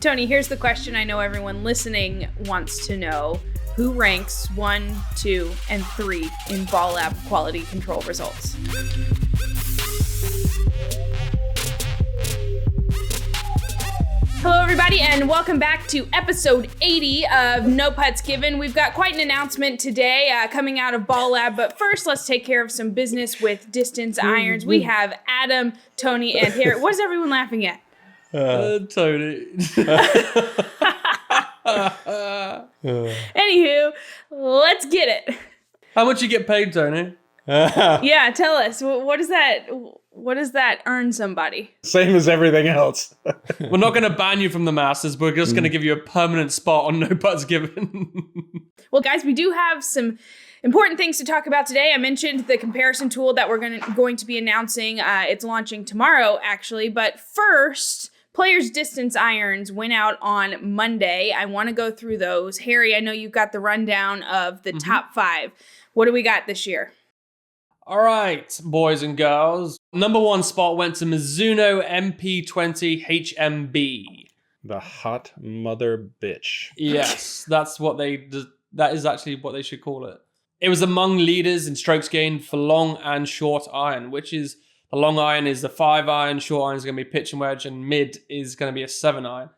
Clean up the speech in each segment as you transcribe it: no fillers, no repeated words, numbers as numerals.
Tony, here's the question I know everyone listening wants to know. Who ranks 1, 2, and 3 in Ball Lab quality control results? Hello, everybody, and welcome back to episode 80 of No Putts Given. We've got quite an announcement today coming out of Ball Lab, but first, let's take care of some business with distance irons. We have Adam, Tony, and Harry. What is everyone laughing at? Tony. Anywho, let's get it. How much you get paid, Tony? Yeah, tell us. What does that earn somebody? Same as everything else. We're not going to ban you from the Masters. We're just going to give you a permanent spot on No Putts Given. Well, guys, we do have some important things to talk about today. I mentioned the comparison tool that we're going to be announcing. It's launching tomorrow, actually. But first, Players Distance Irons went out on Monday. I want to go through those. Harry, I know you've got the rundown of the top 5. What do we got this year? All right, boys and girls. Number 1 spot went to Mizuno MP20 HMB. The hot mother bitch. Yes, that is actually what they should call it. It was among leaders in strokes gained for long and short iron, which is the long iron is the 5 iron, short iron is going to be pitch and wedge, and mid is going to be a 7 iron.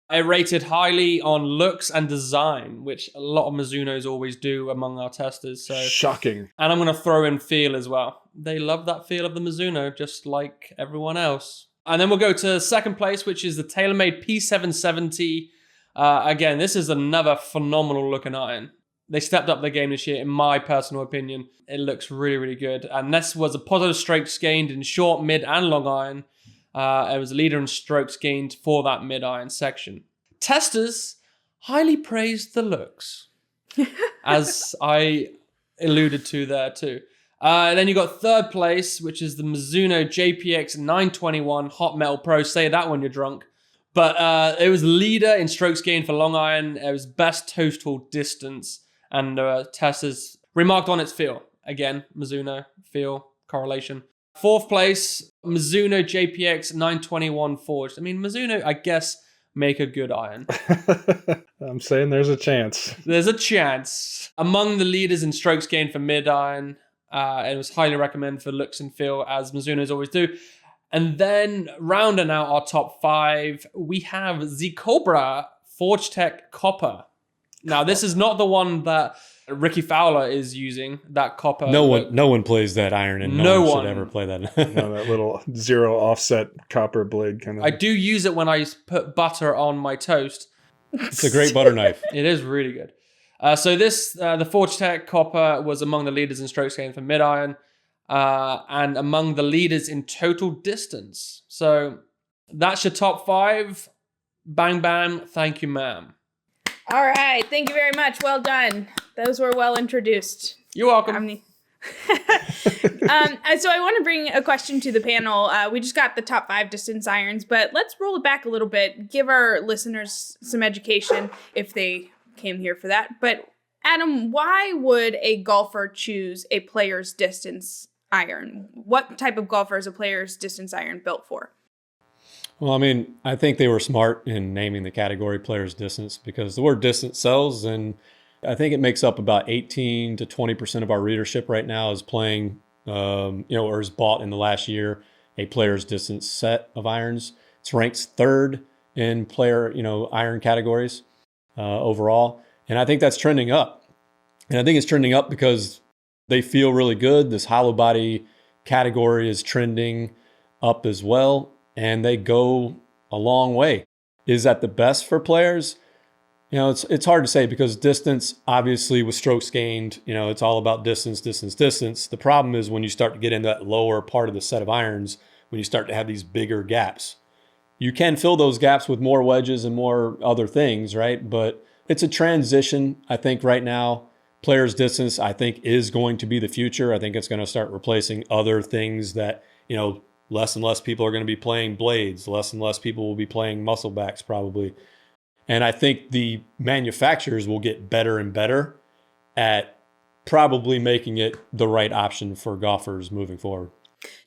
It rated highly on looks and design, which a lot of Mizunos always do among our testers. So shocking. And I'm going to throw in feel as well. They love that feel of the Mizuno, just like everyone else. And then we'll go to second place, which is the Taylormade P770. Again, this is another phenomenal looking iron. They stepped up their game this year, in my personal opinion. It looks really, really good. And this was a positive strokes gained in short, mid, and long iron. It was a leader in strokes gained for that mid iron section. Testers highly praised the looks, as I alluded to there too. Then you got third place, which is the Mizuno JPX 921 Hot Metal Pro. Say that when you're drunk. But it was leader in strokes gained for long iron. It was best total distance. And testers remarked on its feel. Again, Mizuno, feel, correlation. Fourth place, Mizuno JPX 921 Forged. I mean, Mizuno, I guess, make a good iron. I'm saying there's a chance. There's a chance. Among the leaders in strokes gained for mid iron, it was highly recommended for looks and feel, as Mizunos always do. And then rounding out our top 5, we have the Cobra Forge Tech Copper. Now, this is not the one that Ricky Fowler is using, that copper. No one plays that iron, and no one should ever play that. That little 0 offset copper blade kind of. I do use it when I put butter on my toast. It's a great butter knife. It is really good. So the Forge Tech Copper was among the leaders in strokes gained for mid iron, and among the leaders in total distance. So that's your top 5. Bang, bang. Thank you, ma'am. All right. Thank you very much. Well done. Those were well introduced. You're welcome. So I want to bring a question to the panel. We just got the top 5 distance irons, but let's roll it back a little bit. Give our listeners some education if they came here for that. But Adam, why would a golfer choose a player's distance iron? What type of golfer is a player's distance iron built for? Well, I mean, I think they were smart in naming the category player's distance because the word distance sells, and I think it makes up about 18 to 20% of our readership right now is playing, or is bought in the last year a player's distance set of irons. It's ranked 3rd in player, iron categories overall, and I think that's trending up. And I think it's trending up because they feel really good. This hollow body category is trending up as well. And they go a long way. Is that the best for players? It's hard to say because distance, obviously with strokes gained, it's all about distance. The problem is when you start to get into that lower part of the set of irons, when you start to have these bigger gaps. You can fill those gaps with more wedges and more other things, right? But it's a transition, I think, right now. Players distance, I think, is going to be the future. I think it's going to start replacing other things that, less and less people are going to be playing blades. Less and less people will be playing muscle backs probably. And I think the manufacturers will get better and better at probably making it the right option for golfers moving forward.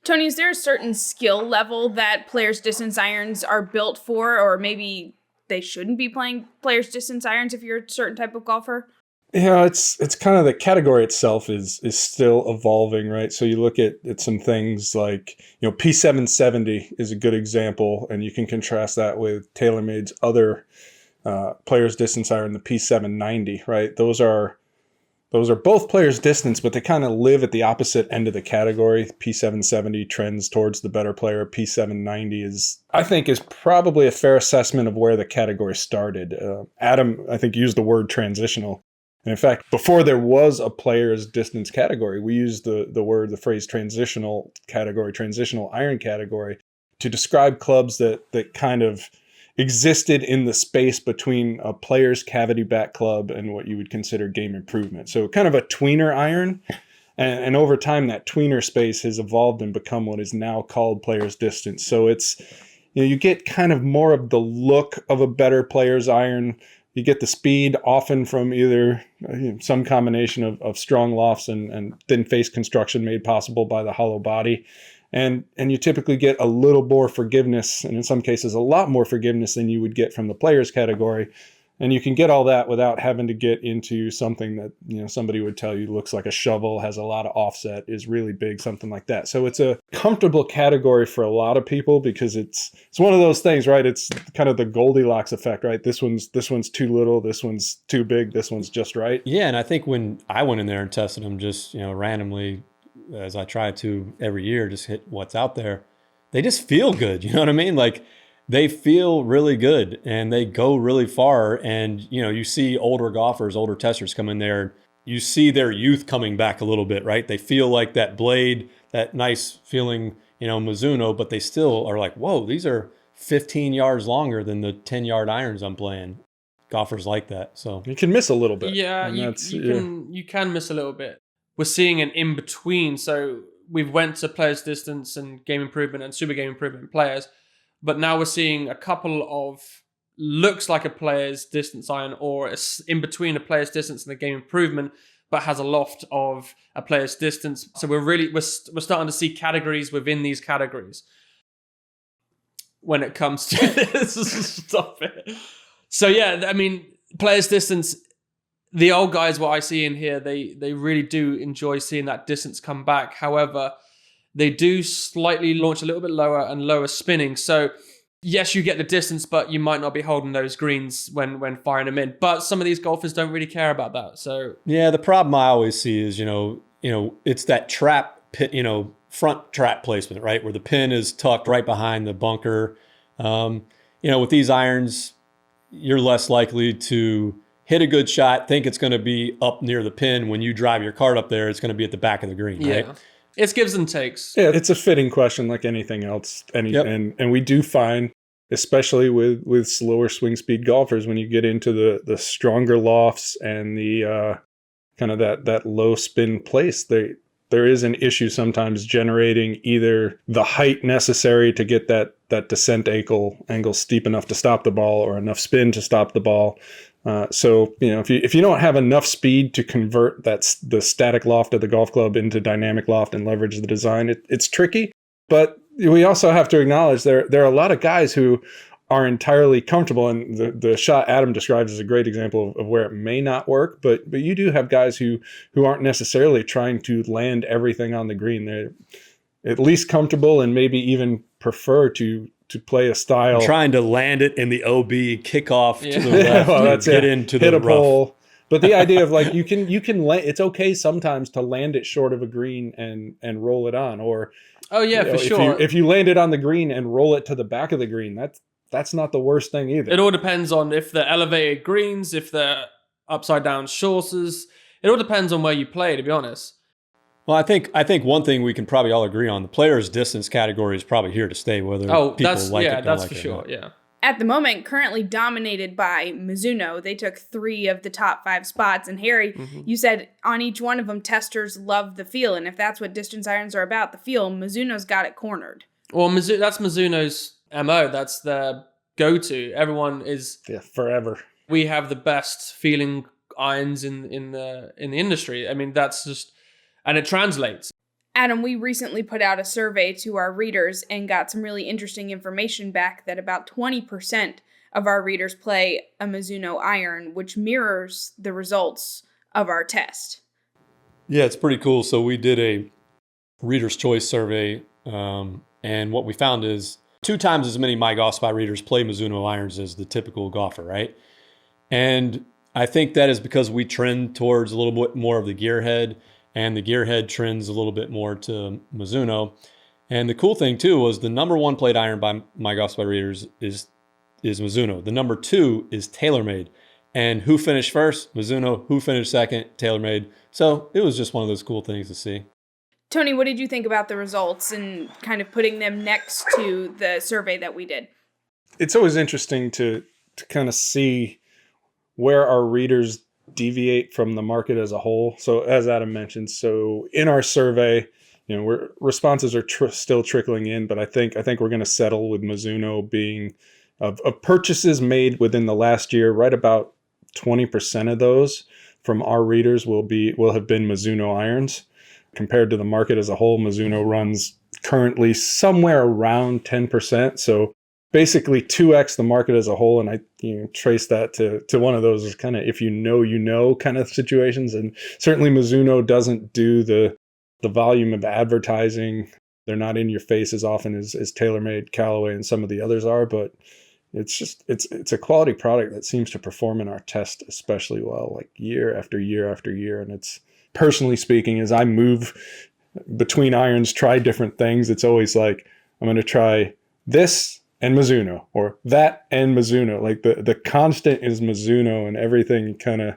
Tony, is there a certain skill level that players' distance irons are built for, or maybe they shouldn't be playing players distance irons if you're a certain type of golfer? Yeah, it's kind of the category itself is still evolving, right? So you look at some things like, P770 is a good example, and you can contrast that with TaylorMade's other players distance iron, the P790, right? Those are both players distance, but they kind of live at the opposite end of the category. P770 trends towards the better player. P790 I think is probably a fair assessment of where the category started. Adam, I think, used the word transitional. And in fact, before there was a player's distance category, we used the phrase transitional category, transitional iron category, to describe clubs that kind of existed in the space between a player's cavity back club and what you would consider game improvement. So kind of a tweener iron. And over time, that tweener space has evolved and become what is now called player's distance. So it's, you get kind of more of the look of a better player's iron. You get the speed often from either some combination of strong lofts and thin face construction made possible by the hollow body. And you typically get a little more forgiveness, and in some cases a lot more forgiveness than you would get from the players category. And you can get all that without having to get into something that somebody would tell you looks like a shovel, has a lot of offset, is really big, something like that. So it's a comfortable category for a lot of people because it's one of those things, right? It's kind of the Goldilocks effect, right? This one's too little, this one's too big, this one's just right. Yeah, and I think when I went in there and tested them just randomly, as I try to every year, just hit what's out there, they just feel good. You know what I mean? Like, they feel really good and they go really far. And, you see older golfers, older testers come in there, you see their youth coming back a little bit, right? They feel like that blade, that nice feeling, Mizuno, but they still are like, whoa, these are 15 yards longer than the 10-yard irons I'm playing. Golfers like that. So you can miss a little bit. Yeah, you can miss a little bit. We're seeing an in-between. So we've went to players distance and game improvement and super game improvement players. But now we're seeing a couple of looks like a player's distance iron or in between a player's distance and a game improvement, but has a loft of a player's distance. So we're starting to see categories within these categories when it comes to this. Stop it. So yeah, I mean, player's distance, the old guys, what I see in here, they really do enjoy seeing that distance come back. However, they do slightly launch a little bit lower and lower spinning. So yes, you get the distance, but you might not be holding those greens when firing them in. But some of these golfers don't really care about that. So yeah, the problem I always see is, it's that trap pit, front trap placement, right? Where the pin is tucked right behind the bunker. With these irons, you're less likely to hit a good shot, think it's going to be up near the pin. When you drive your cart up there, it's going to be at the back of the green, right? It's gives and takes. Yeah, it's a fitting question like anything else. And we do find, especially with slower swing speed golfers, when you get into the stronger lofts and the kind of that low spin place, there is an issue sometimes generating either the height necessary to get that descent angle steep enough to stop the ball or enough spin to stop the ball. So if you don't have enough speed to convert the static loft of the golf club into dynamic loft and leverage the design, it's tricky. But we also have to acknowledge there are a lot of guys who are entirely comfortable, and the shot Adam describes is a great example of where it may not work. But you do have guys who aren't necessarily trying to land everything on the green. They're at least comfortable and maybe even prefer to play a style. Trying to land it in the OB, kick off to the left, that's get into hit the a rough. pole. But the idea of like you can it's okay sometimes to land it short of a green and roll it on, or for sure. If you land it on the green and roll it to the back of the green, that's not the worst thing either. It all depends on if they're elevated greens, if they're upside down shorters. It all depends on where you play, to be honest. Well, I think one thing we can probably all agree on: the players' distance category is probably here to stay. Whether people like it, that's like for it sure. Not. Yeah. At the moment, currently dominated by Mizuno. They took 3 of the top 5 spots. And Harry, you said on each one of them, testers love the feel. And if that's what distance irons are about, the feel, Mizuno's got it cornered. Well, that's Mizuno's MO. That's their go-to. Everyone is forever. We have the best feeling irons in the industry. I mean, that's just, and it translates. Adam, we recently put out a survey to our readers and got some really interesting information back that about 20% of our readers play a Mizuno iron, which mirrors the results of our test. Yeah, it's pretty cool. So we did a reader's choice survey, and what we found is 2 times as many MyGolfSpy readers play Mizuno irons as the typical golfer, right? And I think that is because we trend towards a little bit more of the gearhead, and the gearhead trends a little bit more to Mizuno. And the cool thing too was the number 1 played iron by MyGolfSpy readers is Mizuno. The number 2 is Taylormade. And who finished first? Mizuno. Who finished second? Taylormade. So it was just one of those cool things to see. Tony, what did you think about the results and kind of putting them next to the survey that we did? It's always interesting to kind of see where our readers deviate from the market as a whole. So as Adam mentioned, so in our survey, responses are still trickling in, but I think we're going to settle with Mizuno being of purchases made within the last year, right about 20% of those from our readers will have been Mizuno irons. Compared to the market as a whole, Mizuno runs currently somewhere around 10%. So basically 2x the market as a whole. And I trace that to one of those kind of if you know kind of situations. And certainly Mizuno doesn't do the volume of advertising. They're not in your face as often as Taylormade, Callaway, and some of the others are, but it's a quality product that seems to perform in our test especially well, like year after year after year. And it's, personally speaking, as I move between irons, try different things, it's always like, I'm going to try this and Mizuno, or that and Mizuno. Like the constant is Mizuno, and everything kind of,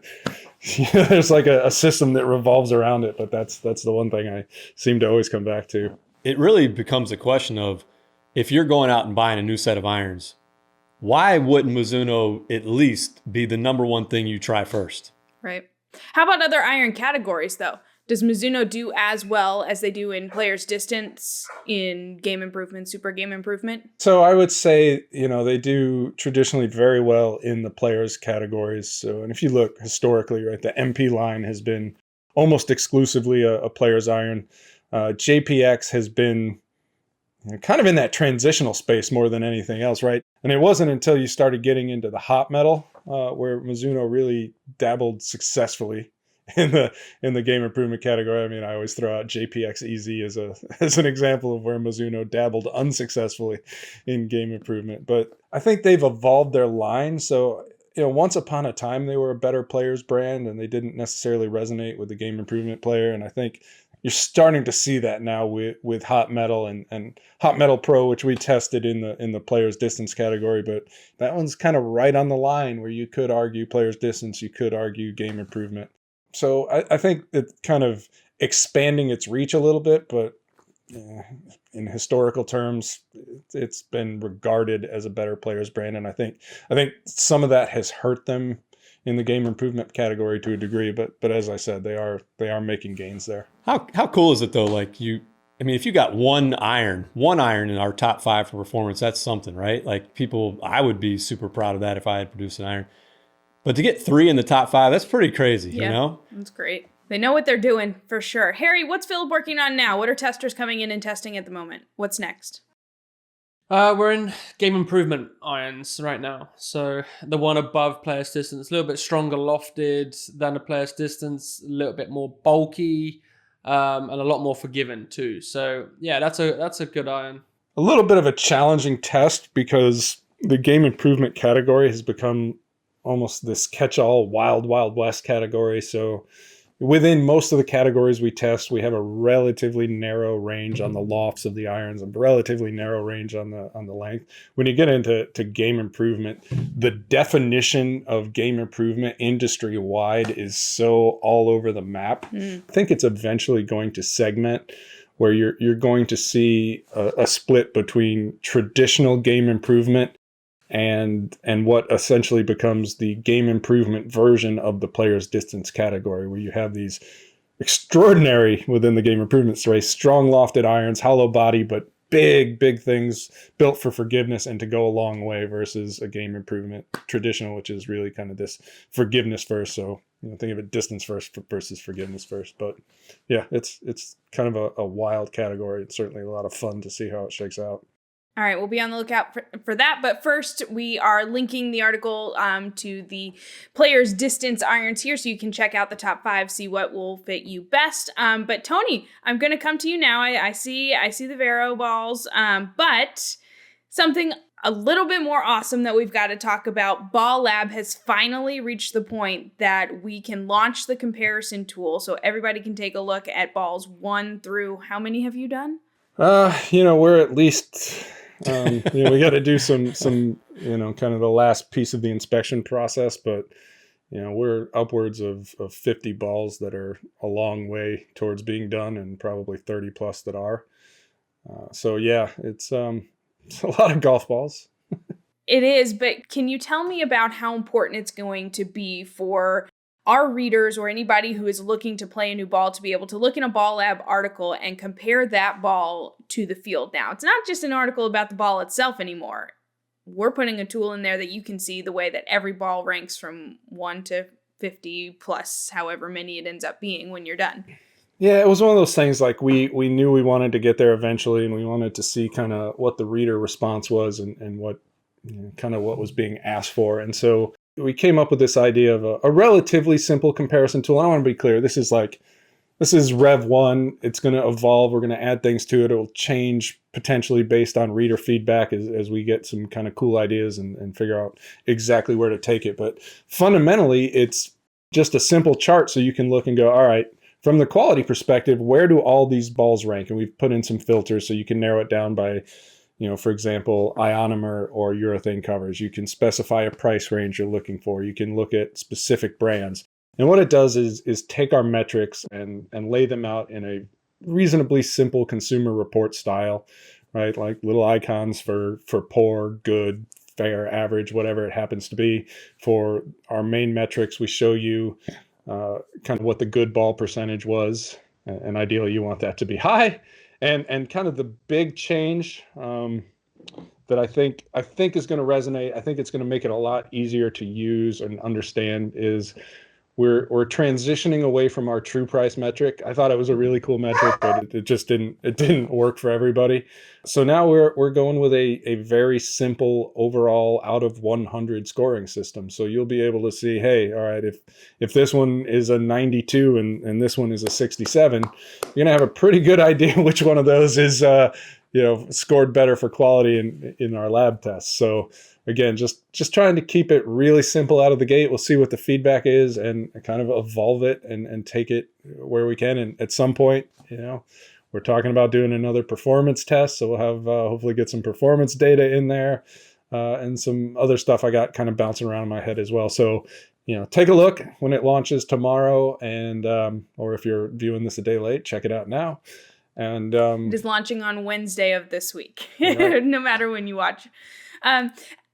there's like a system that revolves around it. But that's the one thing I seem to always come back to. It really becomes a question of, if you're going out and buying a new set of irons, why wouldn't Mizuno at least be the number 1 thing you try first? Right. How about other iron categories, though? Does Mizuno do as well as they do in player's distance, in game improvement, super game improvement? So I would say, they do traditionally very well in the players categories. So, and if you look historically, right, the MP line has been almost exclusively a player's iron. JPX has been kind of in that transitional space more than anything else, right? And it wasn't until you started getting into the hot metal where Mizuno really dabbled successfully in the game improvement category. I mean, I always throw out JPX EZ as an example of where Mizuno dabbled unsuccessfully in game improvement. But I think they've evolved their line. So, once upon a time they were a better players brand, and they didn't necessarily resonate with the game improvement player. And I think you're starting to see that now with Hot Metal and Hot Metal Pro, which we tested in the players distance category. But that one's kind of right on the line where you could argue players distance, you could argue game improvement. So I think it's kind of expanding its reach a little bit, but in historical terms, it's been regarded as a better players brand. And I think some of that has hurt them in the game improvement category to a degree, but as I said, they are making gains there. How cool is it though? Like if you got one iron in our top 5 for performance, that's something, right? Like I would be super proud of that if I had produced an iron. But to get 3 in the top 5, that's pretty crazy, That's great. They know what they're doing for sure. Harry, what's Phil working on now? What are testers coming in and testing at the moment? What's next? We're in game improvement irons right now. So the one above player's distance, a little bit stronger lofted than the player's distance, a little bit more bulky, and a lot more forgiving too. So yeah, that's a good iron. A little bit of a challenging test because the game improvement category has become almost this catch-all wild west category. So within most of the categories we test, we have a relatively narrow range on the lofts of the irons, a relatively narrow range on the length. When you get into game improvement, the definition of game improvement industry-wide is so all over the map. I think it's eventually going to segment where you're going to see a split between traditional game improvement and what essentially becomes the game improvement version of the player's distance category, where you have these extraordinary, within the game improvement space, strong lofted irons, hollow body, but big things built for forgiveness and to go a long way, versus a game improvement traditional, which is really kind of this forgiveness first. So think of it distance first versus forgiveness first. But yeah, it's kind of a wild category. It's certainly a lot of fun to see how it shakes out. All right, we'll be on the lookout for that. But first, we are linking the article to the players' distance irons here, so you can check out the top 5, see what will fit you best. But Tony, I'm going to come to you now. I see the Vero balls, but something a little bit more awesome that we've got to talk about. Ball Lab has finally reached the point that we can launch the comparison tool, so everybody can take a look at balls 1 through. How many have you done? We're at least. We got to do some, kind of the last piece of the inspection process, but, we're upwards of 50 balls that are a long way towards being done and probably 30 plus that are. It's a lot of golf balls. It is, but can you tell me about how important it's going to be for our readers or anybody who is looking to play a new ball to be able to look in a Ball Lab article and compare that ball to the field? Now, it's not just an article about the ball itself anymore. We're putting a tool in there that you can see the way that every ball ranks from 1 to 50 plus however many it ends up being when you're done. Yeah, it was one of those things like we knew we wanted to get there eventually, and we wanted to see kind of what the reader response was and what kind of what was being asked for. And so we came up with this idea of a relatively simple comparison tool. I want to be clear. This is Rev 1. It's going to evolve. We're going to add things to it. It'll change potentially based on reader feedback as we get some kind of cool ideas and figure out exactly where to take it. But fundamentally, it's just a simple chart so you can look and go, all right, from the quality perspective, where do all these balls rank? And we've put in some filters so you can narrow it down by, for example, ionomer or urethane covers. You can specify a price range you're looking for. You can look at specific brands. And what it does is take our metrics and lay them out in a reasonably simple consumer report style, right? Like little icons for poor, good, fair, average, whatever it happens to be. For our main metrics, we show you kind of what the good ball percentage was. And ideally, you want that to be high. And kind of the big change that I think is going to resonate, I think it's going to make it a lot easier to use and understand is we're transitioning away from our true price metric. I thought it was a really cool metric, but it just didn't work for everybody. So now we're going with a very simple overall out of 100 scoring system. So you'll be able to see, hey, all right, if this one is a 92 and this one is a 67, you're gonna have a pretty good idea which one of those is scored better for quality in our lab tests. So again, just trying to keep it really simple out of the gate. We'll see what the feedback is and kind of evolve it and take it where we can. And at some point, we're talking about doing another performance test. So we'll have hopefully get some performance data in there and some other stuff I got kind of bouncing around in my head as well. So, take a look when it launches tomorrow and or if you're viewing this a day late, check it out now. And it is launching on Wednesday of this week, right. No matter when you watch.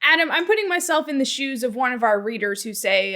Adam, I'm putting myself in the shoes of one of our readers who say,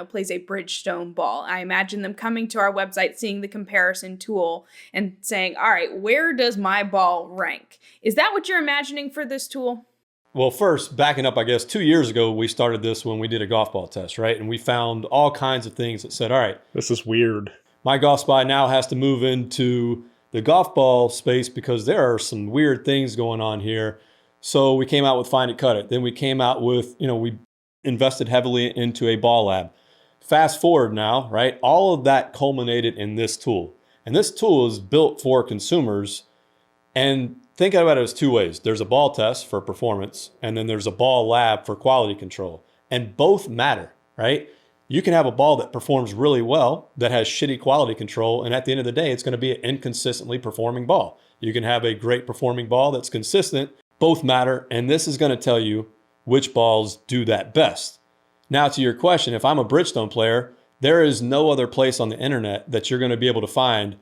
plays a Bridgestone ball. I imagine them coming to our website, seeing the comparison tool and saying, all right, where does my ball rank? Is that what you're imagining for this tool? Well, first, backing up, I guess 2 years ago, we started this when we did a golf ball test, right? And we found all kinds of things that said, all right, this is weird. MyGolfSpy now has to move into the golf ball space because there are some weird things going on here. So we came out with Find It, Cut It. Then we came out with, we invested heavily into a ball lab. Fast forward now, right? All of that culminated in this tool. And this tool is built for consumers. And think about it as two ways. There's a ball test for performance, and then there's a ball lab for quality control. And both matter, right? You can have a ball that performs really well that has shitty quality control. And at the end of the day, it's going to be an inconsistently performing ball. You can have a great performing ball that's consistent. Both matter, and this is going to tell you which balls do that best. Now to your question, if I'm a Bridgestone player, there is no other place on the internet that you're going to be able to find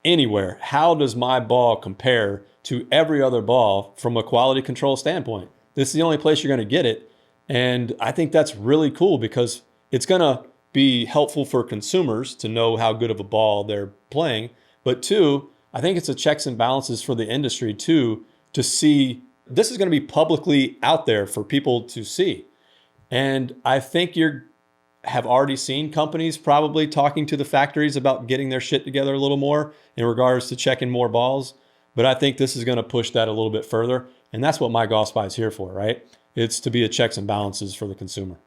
anywhere. How does my ball compare to every other ball from a quality control standpoint? This is the only place you're going to get it. And I think that's really cool because it's going to be helpful for consumers to know how good of a ball they're playing. But two, I think it's a checks and balances for the industry too, to see this is going to be publicly out there for people to see. And I think have already seen companies probably talking to the factories about getting their shit together a little more in regards to checking more balls. But I think this is going to push that a little bit further. And that's what MyGolfSpy is here for, right? It's to be a checks and balances for the consumer.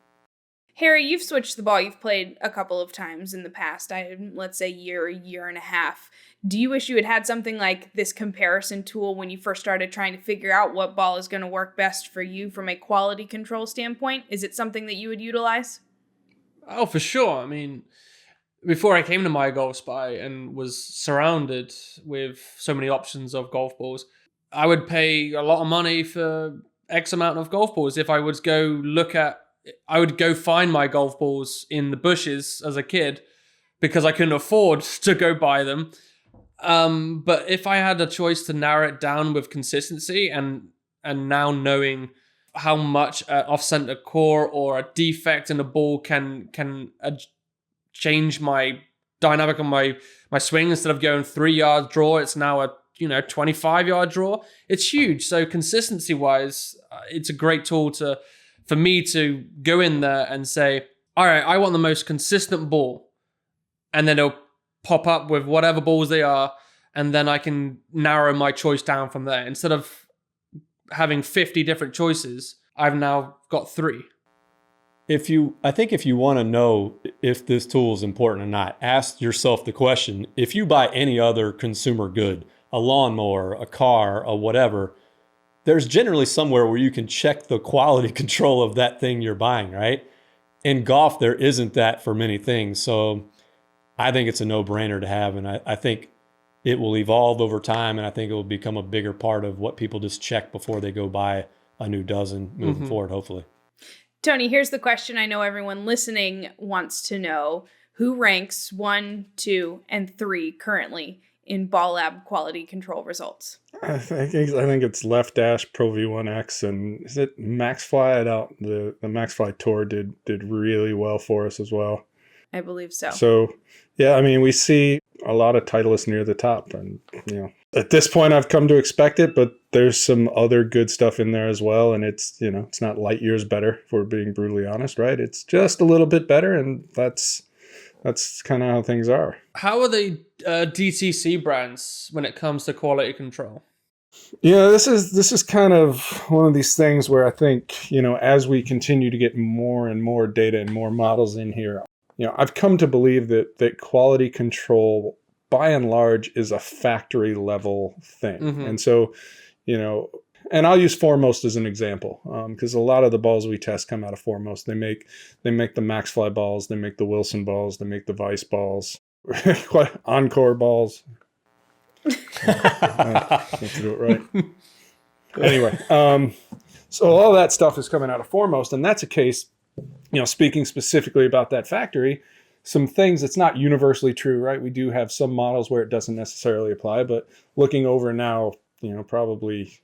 Harry, you've switched the ball. You've played a couple of times in the past, let's say year and a half. Do you wish you had had something like this comparison tool when you first started trying to figure out what ball is going to work best for you from a quality control standpoint? Is it something that you would utilize? Oh, for sure. I mean, before I came to MyGolfSpy and was surrounded with so many options of golf balls, I would pay a lot of money for X amount of golf balls. If I would I would go find my golf balls in the bushes as a kid because I couldn't afford to go buy them. But if I had a choice to narrow it down with consistency and now knowing how much off-center core or a defect in a ball can change my dynamic on my swing, instead of going 3-yard draw, it's now a 25-yard draw. It's huge. So consistency wise, it's a great tool for me to go in there and say, all right, I want the most consistent ball, and then it'll pop up with whatever balls they are, and then I can narrow my choice down from there. Instead of having 50 different choices, I've now got 3. I think if you want to know if this tool is important or not, ask yourself the question: if you buy any other consumer good, a lawnmower, a car, a whatever, there's generally somewhere where you can check the quality control of that thing you're buying, right? In golf, there isn't that for many things. So I think it's a no-brainer to have. And I think it will evolve over time. And I think it will become a bigger part of what people just check before they go buy a new dozen moving forward, hopefully. Tony, here's the question I know everyone listening wants to know. Who ranks 1, 2, and 3 currently in Ball Lab quality control results? I think it's Left Dash, Pro V1X, and is it MaxFly? The MaxFly Tour did really well for us as well. I believe so. So, yeah, I mean, we see a lot of Titleist near the top, and at this point, I've come to expect it. But there's some other good stuff in there as well, and it's not light years better, if we're being brutally honest, right? It's just a little bit better, and that's kind of how things are. How are the DTC brands when it comes to quality control? This is kind of one of these things where I think, as we continue to get more and more data and more models in here, I've come to believe that quality control, by and large, is a factory level thing. And so, and I'll use Foremost as an example, because a lot of the balls we test come out of Foremost. They make the MaxFly balls, they make the Wilson balls, they make the Vice balls, Encore balls. Let's do it right. Anyway, so all that stuff is coming out of Foremost, and that's a case, speaking specifically about that factory, some things that's not universally true, right? We do have some models where it doesn't necessarily apply, but looking over now, probably,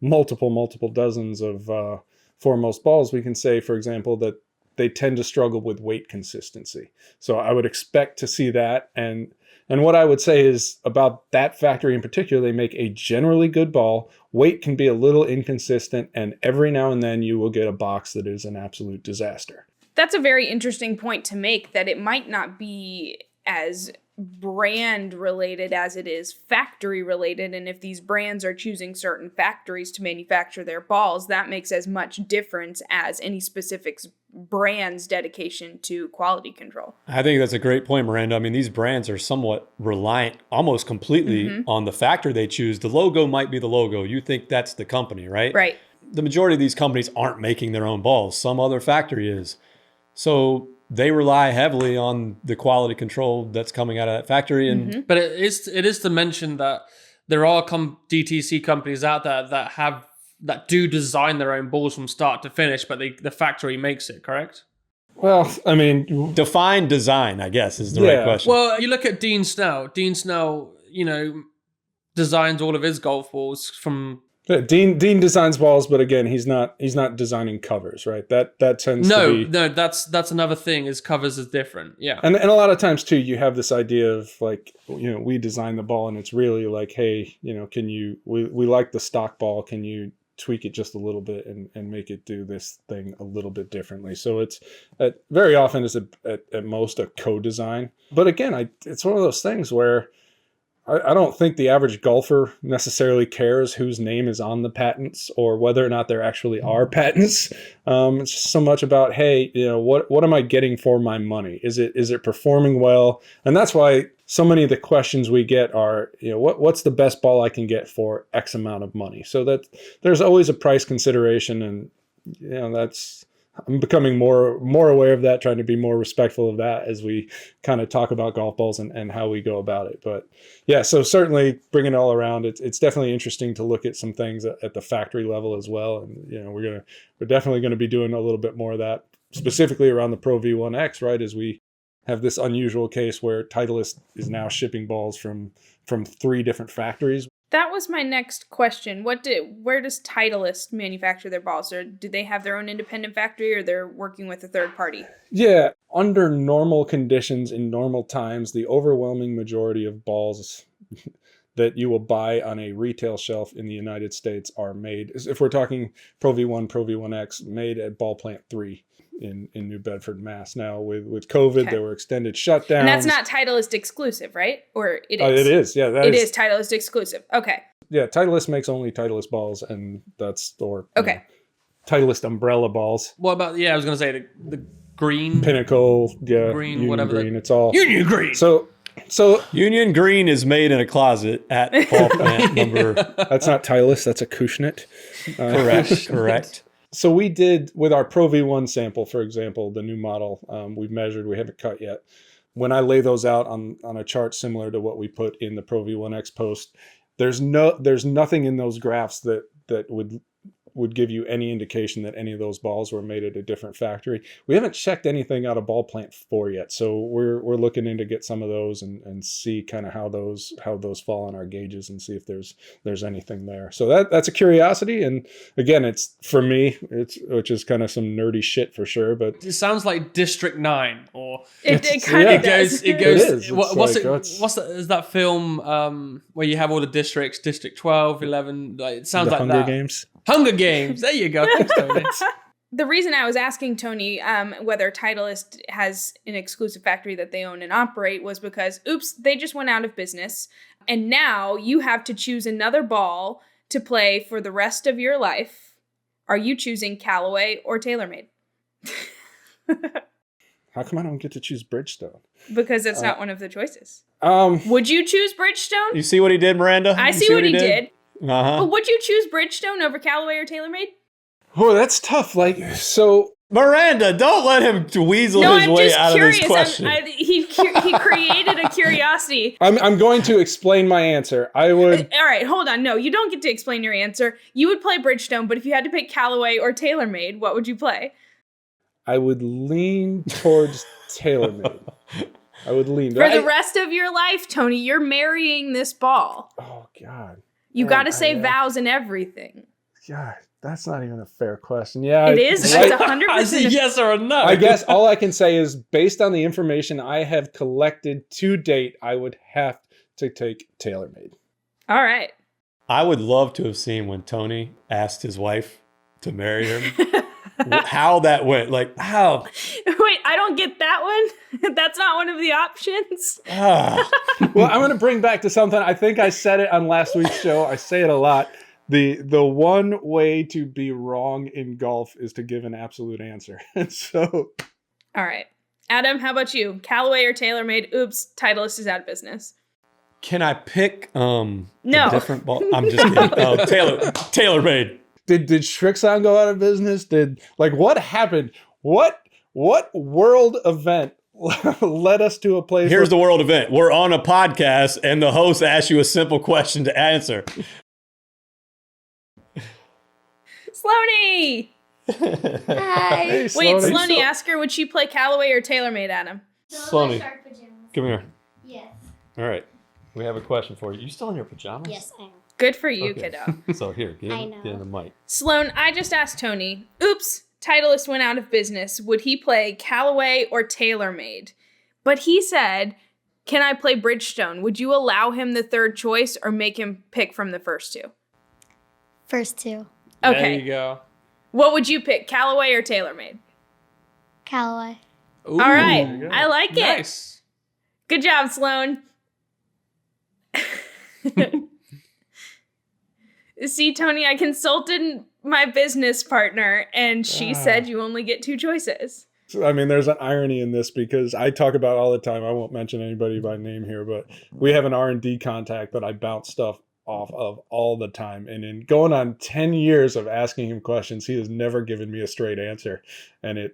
multiple dozens of Foremost balls, we can say, for example, that they tend to struggle with weight consistency. So I would expect to see that. And what I would say is about that factory in particular, they make a generally good ball. Weight can be a little inconsistent, and every now and then you will get a box that is an absolute disaster. That's a very interesting point to make, that it might not be as brand related as it is factory related. And if these brands are choosing certain factories to manufacture their balls, that makes as much difference as any specific brand's dedication to quality control. I think that's a great point, Miranda. I mean, these brands are somewhat reliant almost completely on the factory they choose. The logo might be the logo. You think that's the company, right? Right. The majority of these companies aren't making their own balls. Some other factory is. So they rely heavily on the quality control that's coming out of that factory. And But it is to mention that there are DTC companies out there that do design their own balls from start to finish, but the factory makes it, correct? Well, I mean, define design, I guess, is the right question. Well, you look at Dean Snell. Dean Snell, designs all of his golf balls from. Yeah, Dean designs balls, but again, he's not designing covers, right? That tends to be... No, that's another thing. Is covers is different, yeah. And a lot of times too, you have this idea of like, we design the ball, and it's really like, hey, we like the stock ball. Can you tweak it just a little bit and make it do this thing a little bit differently? So it's very often is at most a co-design. But again, it's one of those things where I don't think the average golfer necessarily cares whose name is on the patents or whether or not there actually are patents. It's just so much about, hey, what am I getting for my money? Is it performing well? And that's why so many of the questions we get are, what's the best ball I can get for X amount of money? So that there's always a price consideration, and I'm becoming more aware of that, trying to be more respectful of that as we kind of talk about golf balls and how we go about it. But yeah, so certainly bringing it all around, it's definitely interesting to look at some things at the factory level as well. And we're definitely going to be doing a little bit more of that, specifically around the Pro V1X, right? As we have this unusual case where Titleist is now shipping balls from 3 different factories. That was my next question. Where does Titleist manufacture their balls? Or do they have their own independent factory, or they're working with a third party? Yeah, under normal conditions in normal times, the overwhelming majority of balls that you will buy on a retail shelf in the United States are made, if we're talking Pro V1, Pro V1X, made at Ball Plant 3 in New Bedford, Mass. Now with COVID, there were extended shutdowns. And that's not Titleist exclusive, right? Or it is? It is, yeah. It is Titleist exclusive. Okay. Yeah, Titleist makes only Titleist balls, and that's Titleist umbrella balls. What about, I was going to say the green. Pinnacle, green, Union whatever. Green, it's all. Union Green! So Union Green is made in a closet at Ball Plant number. That's not Titleist, that's Acushnet. Correct. So we did with our Pro V1 sample, for example, the new model we've measured, we haven't cut yet. When I lay those out on a chart similar to what we put in the Pro V1X post, there's nothing in those graphs that would give you any indication that any of those balls were made at a different factory. We haven't checked anything out of Ball Plant 4 yet, so we're looking in to get some of those and see kind of how those fall on our gauges and see if there's anything there. So that's a curiosity, and again, it's for me, which is kind of some nerdy shit for sure. But it sounds like District 9, or it kind of does. It goes. Is that film where you have all the districts? District 12, 11. Like, it sounds like Hunger that. Games. Hunger Games. There you go. Thanks, Tony. The reason I was asking Tony whether Titleist has an exclusive factory that they own and operate was because, they just went out of business. And now you have to choose another ball to play for the rest of your life. Are you choosing Callaway or Taylormade? How come I don't get to choose Bridgestone? Because it's not one of the choices. Would you choose Bridgestone? You see what he did, Miranda? I see what he did. Uh-huh. But would you choose Bridgestone over Callaway or Taylormade? Oh, that's tough. So Miranda, don't let him weasel his way out of this question. He created a curiosity. I'm going to explain my answer. I would. All right, hold on. No, you don't get to explain your answer. You would play Bridgestone, but if you had to pick Callaway or Taylormade, what would you play? I would lean towards Taylormade. I would lean. For the rest of your life, Tony, you're marrying this ball. Oh, God. You got to say vows and everything. God, that's not even a fair question. Yeah, it is. It's 100%. Is it yes or a no? I guess all I can say is based on the information I have collected to date, I would have to take Taylormade. All right. I would love to have seen when Tony asked his wife to marry him. How that went. Like, how? Wait, I don't get that one. That's not one of the options. Well, I'm going to bring back to something. I think I said it on last week's show. I say it a lot. The one way to be wrong in golf is to give an absolute answer. So, all right. Adam, how about you? Callaway or Taylormade? Oops, Titleist is out of business. Can I pick no a different ball? I'm just kidding. Oh, Taylormade. Did Shrixon go out of business? What happened? What world event led us to a place? Here's the world event. We're on a podcast, and the host asks you a simple question to answer. Sloaney! Hi. Hey, Wait, Sloaney. Sloaney, ask her, would she play Callaway or TaylorMade, Adam? Sloaney, come here. Yes. All right. We have a question for you. You still in your pajamas? Yes, I am. Good for you, Okay. kiddo. So here, get I in know. the mic. Sloan, I just asked Tony, oops, Titleist went out of business. Would he play Callaway or TaylorMade? But he said, can I play Bridgestone? Would you allow him the third choice or make him pick from the first two? First two. Okay. There you go. What would you pick, Callaway or TaylorMade? Callaway. Ooh, All right. there you go. I like it. Nice. Good job, Sloan. See, Tony, I consulted my business partner, and she said you only get 2 choices. So, I mean, there's an irony in this because I talk about all the time. I won't mention anybody by name here, but we have an R&D contact that I bounce stuff off of all the time. And in going on 10 years of asking him questions, he has never given me a straight answer. And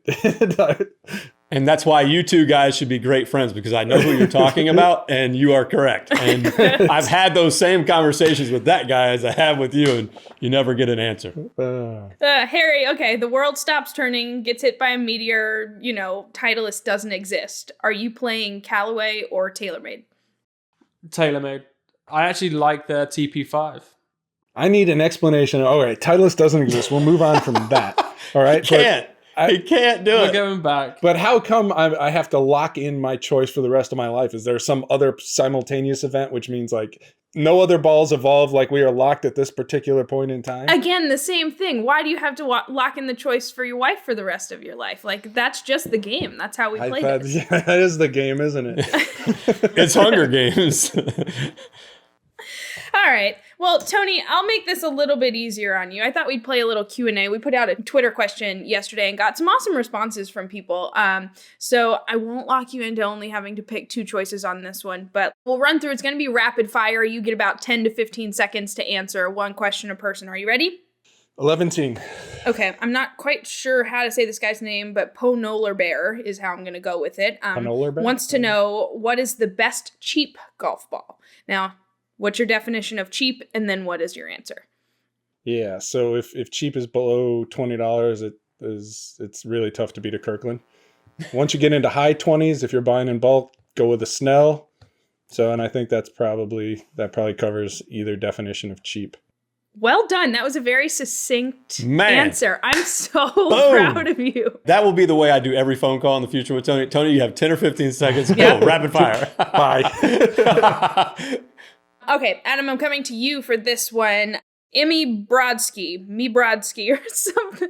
And that's why you two guys should be great friends, because I know who you're talking about and you are correct. And I've had those same conversations with that guy as I have with you, and you never get an answer. Harry, okay, the world stops turning, gets hit by a meteor, Titleist doesn't exist. Are you playing Callaway or Taylormade? Taylormade. I actually like their TP5. I need an explanation. All right, Titleist doesn't exist. We'll move on from that. All right. He can't do We're it. going back. But how come I have to lock in my choice for the rest of my life? Is there some other simultaneous event, which means like no other balls evolve, like we are locked at this particular point in time? Again, the same thing. Why do you have to lock in the choice for your wife for the rest of your life? Like, that's just the game. That's how we play this. Yeah, that is the game, isn't it? It's Hunger Games. All right. Well, Tony, I'll make this a little bit easier on you. I thought we'd play a little Q&A. We put out a Twitter question yesterday and got some awesome responses from people. So I won't lock you into only having to pick 2 choices on this one, but we'll run through. It's going to be rapid fire. You get about 10 to 15 seconds to answer 1 question a person. Are you ready? 11. Okay. I'm not quite sure how to say this guy's name, but Ponolar Bear is how I'm going to go with it. Ponolar Bear? Wants to know, what is the best cheap golf ball? Now, what's your definition of cheap, and then what is your answer? Yeah, so if cheap is below $20, it's really tough to beat a Kirkland. Once you get into high 20s, if you're buying in bulk, go with a Snell. So, and I think that probably covers either definition of cheap. Well done. That was a very succinct Man. answer. I'm so proud of you. That will be the way I do every phone call in the future with Tony. Tony, you have 10 or 15 seconds. Go, rapid fire. Bye. Okay, Adam, I'm coming to you for this one. Me Brodsky, or something.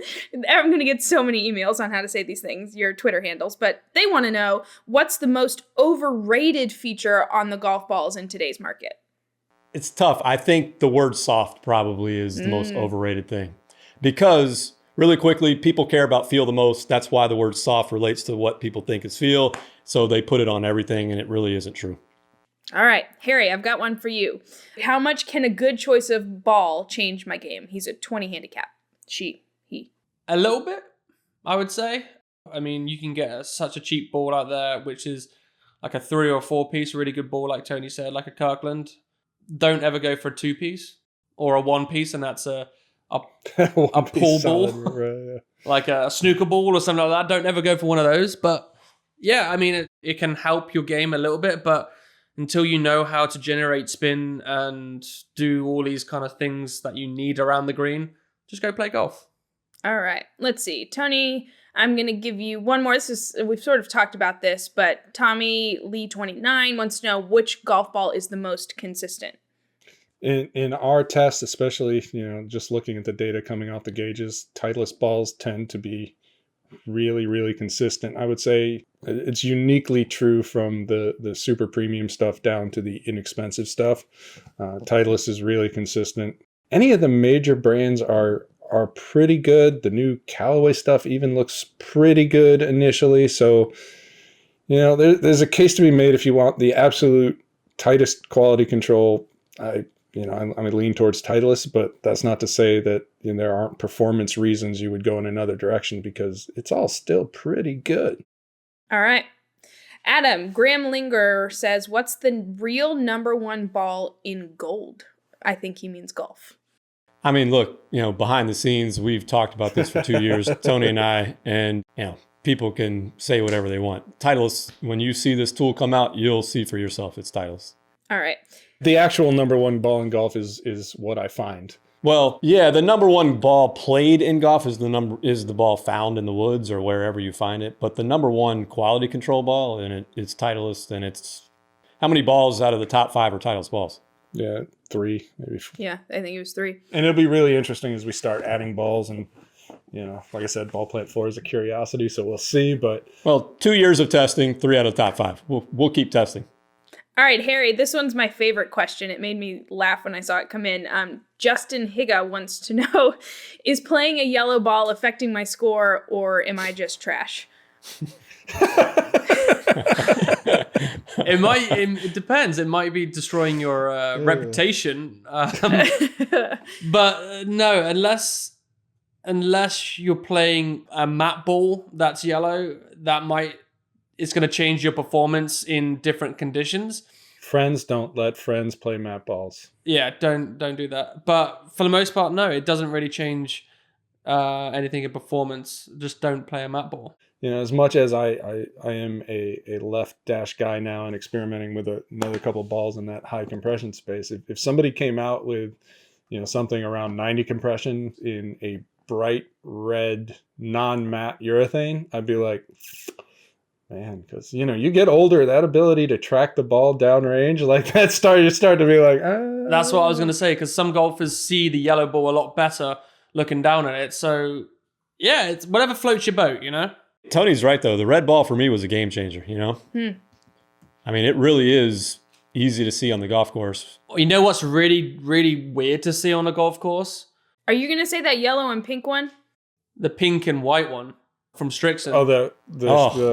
I'm going to get so many emails on how to say these things, your Twitter handles, but they want to know, what's the most overrated feature on the golf balls in today's market? It's tough. I think the word soft probably is the most overrated thing, because really quickly, people care about feel the most. That's why the word soft relates to what people think is feel. So they put it on everything, and it really isn't true. All right, Harry, I've got one for you. How much can a good choice of ball change my game? He's a 20 handicap. He. A little bit, I would say. I mean, you can get such a cheap ball out there, which is like a 3 or 4 piece, really good ball, like Tony said, like a Kirkland. Don't ever go for a 2 piece or a 1 piece, and that's a pool ball, Right, yeah. like a snooker ball or something like that. Don't ever go for one of those. But yeah, I mean, it can help your game a little bit, but until you know how to generate spin and do all these kind of things that you need around the green, just go play golf. All right, let's see. Tony, I'm going to give you one more. We've sort of talked about this, but Tommy Lee 29 wants to know, which golf ball is the most consistent? In our test, especially, just looking at the data coming off the gauges, Titleist balls tend to be really, really consistent. I would say it's uniquely true from the super premium stuff down to the inexpensive stuff. Titleist is really consistent. Any of the major brands are pretty good. The new Callaway stuff even looks pretty good initially. So, there's a case to be made if you want the absolute tightest quality control. I lean towards Titleist, but that's not to say that there aren't performance reasons you would go in another direction, because it's all still pretty good. All right. Adam, Graham Linger says, what's the real number 1 ball in gold? I think he means golf. I mean, look, behind the scenes, we've talked about this for 2 years, Tony and I, and, people can say whatever they want. Titleist, when you see this tool come out, you'll see for yourself it's Titleist. All right. The actual number 1 ball in golf is what I find. Well, yeah, the number 1 ball played in golf is the ball found in the woods or wherever you find it. But the number 1 quality control ball, and it's Titleist, and it's how many balls out of the top 5 are Titleist balls? Yeah, 3, maybe. Yeah, I think it was 3. And it'll be really interesting as we start adding balls, and like I said, ball plant 4 is a curiosity, so we'll see. But 2 years of testing, 3 out of the top 5. We'll keep testing. All right, Harry, this one's my favorite question. It made me laugh when I saw it come in. Justin Higa wants to know, is playing a yellow ball affecting my score, or am I just trash? It depends. It might be destroying your reputation. But no, unless you're playing a matte ball that's yellow, it's going to change your performance in different conditions. Friends don't let friends play matte balls. Yeah, don't do that. But for the most part, no, it doesn't really change anything in performance. Just don't play a matte ball. You know, as much as I am a left dash guy now and experimenting with another couple of balls in that high compression space, if somebody came out with, you know, something around 90 compression in a bright red non-matte urethane, I'd be like, man, because, you know, you get older, that ability to track the ball downrange, like you start to be like, ah. That's what I was going to say, because some golfers see the yellow ball a lot better looking down at it. So, yeah, it's whatever floats your boat, you know? Tony's right, though. The red ball for me was a game changer, you know? I mean, it really is easy to see on the golf course. You know what's really, really weird to see on a golf course? Are you going to say that yellow and pink one? The pink and white one from Strixon. Oh, the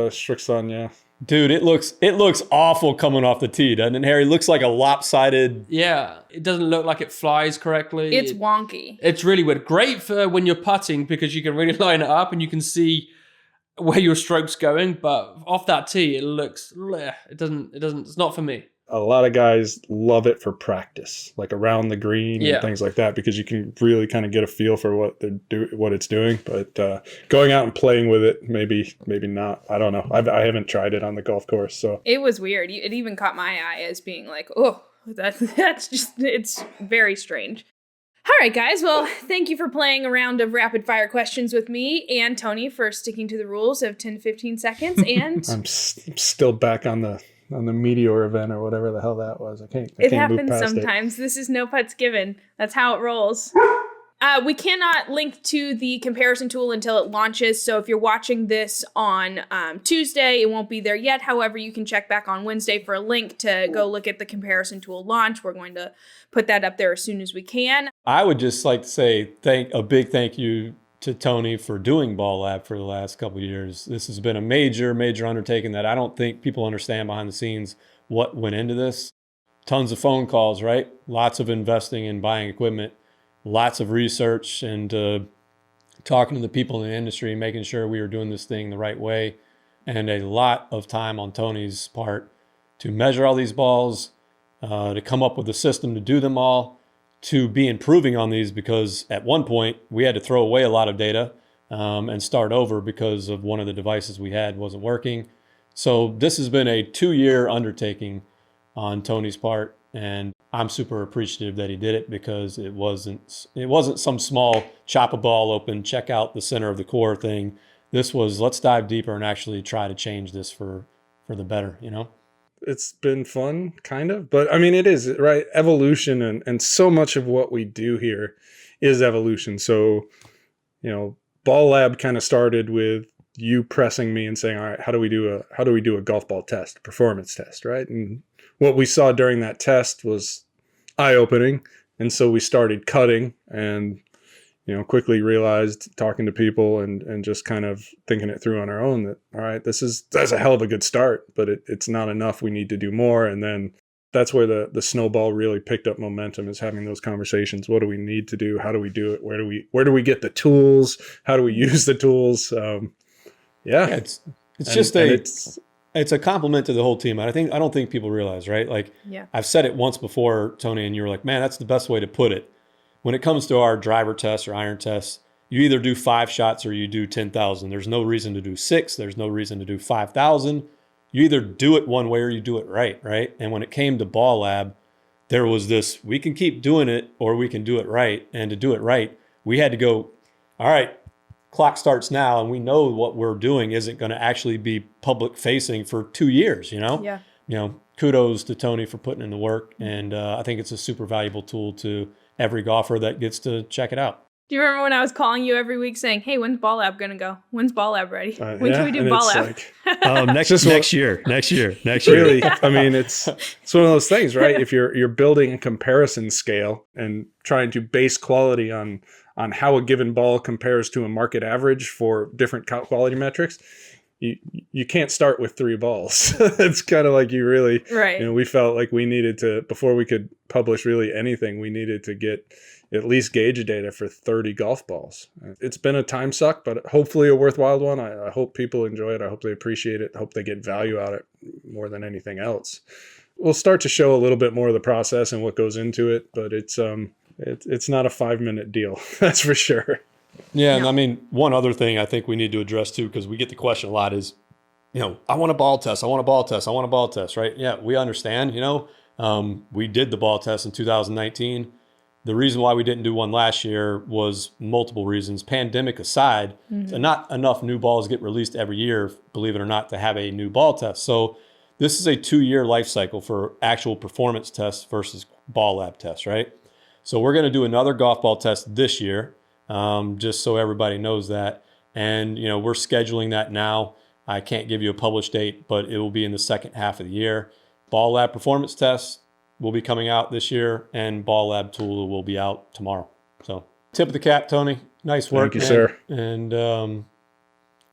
Strixon, yeah. Dude, it looks awful coming off the tee, doesn't it, Harry? It looks like a lopsided... Yeah, it doesn't look like it flies correctly. It's wonky. It's really weird. Great for when you're putting because you can really line it up and you can see where your stroke's going, but off that tee, it looks... It's not for me. A lot of guys love it for practice, like around the green and things like that, because you can really kind of get a feel for what it's doing. But going out and playing with it, maybe not. I don't know. I haven't tried it on the golf course, so it was weird. It even caught my eye as being like, oh, that's just, it's very strange. All right, guys. Well, thank you for playing a round of rapid fire questions with me and Tony for sticking to the rules of 10 to 15 seconds. And I'm still back on the Meteor event or whatever the hell that was. I can't it move happens past sometimes. This is no putts given. That's how it rolls. We cannot link to the comparison tool until it launches. So if you're watching this on Tuesday, it won't be there yet. However, you can check back on Wednesday for a link to go look at the comparison tool launch. We're going to put that up there as soon as we can. I would just like to say a big thank you to Tony for doing Ball Lab for the last couple of years. This has been a major, major undertaking that I don't think people understand behind the scenes what went into this. Tons of phone calls, right? Lots of investing in buying equipment, lots of research and talking to the people in the industry, making sure we were doing this thing the right way, and a lot of time on Tony's part to measure all these balls, to come up with a system to do them all, to be improving on these, because at one point we had to throw away a lot of data and start over because of one of the devices we had wasn't working. So this has been a 2-year undertaking on Tony's part, and I'm super appreciative that he did it, because it wasn't some small chop a ball open, check out the center of the core thing. This was, let's dive deeper and actually try to change this for the better, you know? It's been fun, kind of, but I mean, it is, right? Evolution, and so much of what we do here is evolution. So, you know, Ball Lab kind of started with you pressing me and saying, all right, how do we do a golf ball test, performance test, right? And what we saw during that test was eye-opening. And so we started cutting and, you know, quickly realized, talking to people and just kind of thinking it through on our own, that, all right, that's a hell of a good start, but it's not enough. We need to do more. And then that's where the snowball really picked up momentum, is having those conversations. What do we need to do? How do we do it? Where do we get the tools? How do we use the tools? It's a compliment to the whole team. I don't think people realize, right? Like, I've said it once before, Tony, and you were like, man, that's the best way to put it. When it comes to our driver tests or iron tests, you either do 5 shots or you do 10,000. There's no reason to do 6. There's no reason to do 5,000. You either do it one way or you do it right? And when it came to Ball Lab, there was this, we can keep doing it or we can do it right. And to do it right, we had to go, all right, clock starts now, and we know what we're doing isn't going to actually be public facing for 2 years, you know? Yeah. You know, kudos to Tony for putting in the work. And I think it's a super valuable tool to every golfer that gets to check it out. Do you remember when I was calling you every week saying, hey, when's Ball Lab going to go? When's Ball Lab ready? When can we do and Ball it's Lab? like, Next year. Really, I mean, it's one of those things, right? If you're building a comparison scale and trying to base quality on how a given ball compares to a market average for different quality metrics, you can't start with 3 balls. It's kind of like you really, right. We felt like we needed to, before we could publish really anything, we needed to get at least gauge data for 30 golf balls. It's been a time suck, but hopefully a worthwhile one. I hope people enjoy it. I hope they appreciate it. I hope they get value out of it more than anything else. We'll start to show a little bit more of the process and what goes into it, but it's not a 5-minute deal. That's for sure. Yeah, and I mean, one other thing I think we need to address too, because we get the question a lot is, I want a ball test, right? Yeah, we understand, we did the ball test in 2019. The reason why we didn't do one last year was multiple reasons. Pandemic aside, not enough new balls get released every year, believe it or not, to have a new ball test. So this is a 2-year life cycle for actual performance tests versus ball lab tests, right? So we're going to do another golf ball test this year. Just so everybody knows that. And, we're scheduling that now. I can't give you a published date, but it will be in the second half of the year. Ball lab performance tests will be coming out this year, and ball lab tool will be out tomorrow. So tip of the cap, Tony. Nice work. Thank you, sir. And,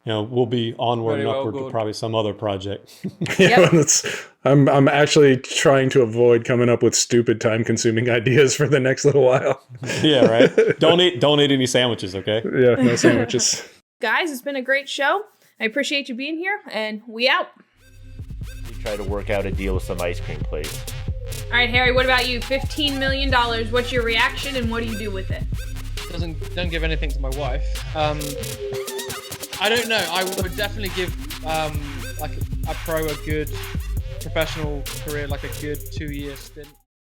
we'll be onward and upward to probably some other project. Yeah, I'm actually trying to avoid coming up with stupid, time-consuming ideas for the next little while. Yeah, right. Don't eat any sandwiches, okay? Yeah, no sandwiches. Guys, it's been a great show. I appreciate you being here, and we out. We try to work out a deal with some ice cream place. All right, Harry, what about you? $15 million. What's your reaction, and what do you do with it? Don't give anything to my wife. I don't know. I would definitely give like a pro a good professional career, like a good 2-year stint.